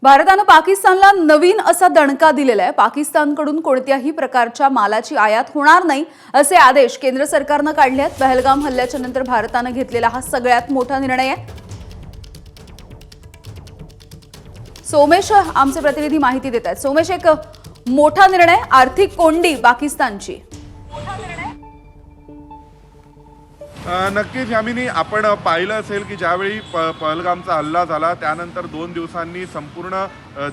भारतानं पाकिस्तानला नवीन असा दणका दिलेला आहे। पाकिस्तानकडून कोणत्याही प्रकारच्या मालाची आयात होणार नाही असे आदेश केंद्र सरकारने काढले आहेत। पहलगाम हल्ल्याच्या नंतर भारतानं घेतलेला हा सगळ्यात मोठा निर्णय आहे। सोमेश आमचे प्रतिनिधी माहिती देत आहेत। सोमेश, एक मोठा निर्णय, आर्थिक कोंडी पाकिस्तानची। नक्कीच यामिनी, आपण पाहिलं असेल की ज्यावेळी पहलगामचा हल्ला झाला त्यानंतर 2 दिवसांनी संपूर्ण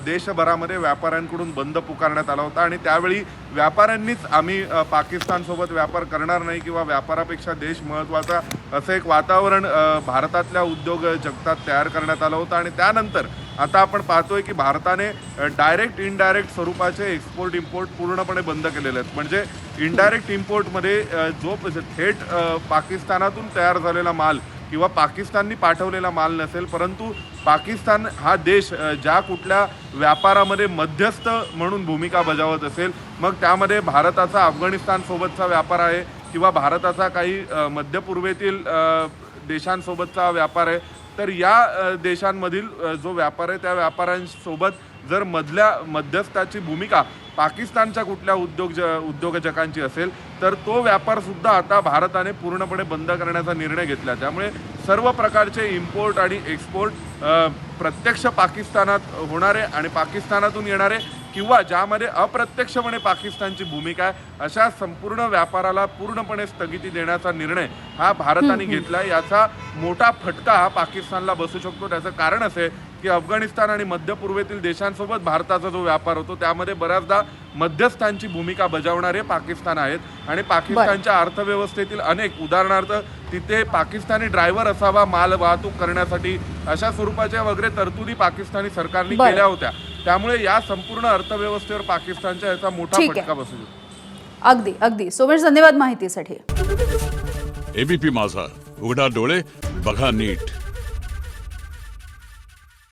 देशभरामध्ये व्यापाऱ्यांकडून बंद पुकारण्यात आला होता आणि त्यावेळी व्यापाऱ्यांनीच आम्ही पाकिस्तानसोबत व्यापार करणार नाही किंवा व्यापारापेक्षा देश महत्त्वाचा असं एक वातावरण भारतातल्या उद्योग जगतात तयार करण्यात आलं होतं। आणि त्यानंतर आता आपण पाहतोय की भारताने डायरेक्ट इनडायरेक्ट स्वरूपाचे एक्सपोर्ट इम्पोर्ट पूर्णपणे बंद केलेले आहेत। म्हणजे इनडायरेक्ट इम्पोर्टमध्ये जो थेट पाकिस्तानातून तयार झालेला माल किंवा पाकिस्ताननी पाठवलेला माल नसेल, परंतु पाकिस्तान हा देश ज्या कुठल्या व्यापारामध्ये मध्यस्थ म्हणून भूमिका बजावत असेल, मग त्यामध्ये भारताचा अफगाणिस्तानसोबतचा व्यापार आहे किंवा भारताचा काही मध्यपूर्वेतील देशांसोबतचा व्यापार आहे, तर या देशांमधील जो व्यापार आहे त्या व्यापाऱ्यांसोबत जर मध्यस्थाची भूमिका पाकिस्तानच्या कुठल्या उद्योजकांची असेल तर तो व्यापारसुद्धा आता भारताने पूर्णपणे बंद करण्याचा निर्णय घेतला। त्यामुळे सर्व प्रकारचे इम्पोर्ट आणि एक्सपोर्ट प्रत्यक्ष पाकिस्तानात होणारे आणि पाकिस्तानातून येणारे किंवा ज्यामध्ये अप्रत्यक्षपणे पाकिस्तानची भूमिका आहे, अशा संपूर्ण व्यापाराला पूर्णपणे स्थगिती देण्याचा निर्णय हा भारताने घेतला। याचा मोठा फटका हा पाकिस्तानला बसू शकतो। त्याचं कारण असे की अफगाणिस्तान आणि मध्य पूर्वेतील देशांसोबत भारताचा जो व्यापार होतो त्यामध्ये बऱ्याचदा मध्यस्थांची भूमिका बजावणारे पाकिस्तान आहेत आणि पाकिस्तानच्या अर्थव्यवस्थेतील अनेक, उदाहरणार्थ तिथे पाकिस्तानी ड्रायव्हर असावा माल वाहतूक करण्यासाठी, अशा स्वरूपाच्या वगैरे तरतुदी पाकिस्तानी सरकारने केल्या होत्या। त्यामुळे या संपूर्ण अर्थव्यवस्थेवर पाकिस्तानच्या याचा मोठा फटका बसू शकतो। अगदी अगदी सोमेश, धन्यवाद माहितीसाठी। एबीपी माझा, उघडा डोळे बघा नीट।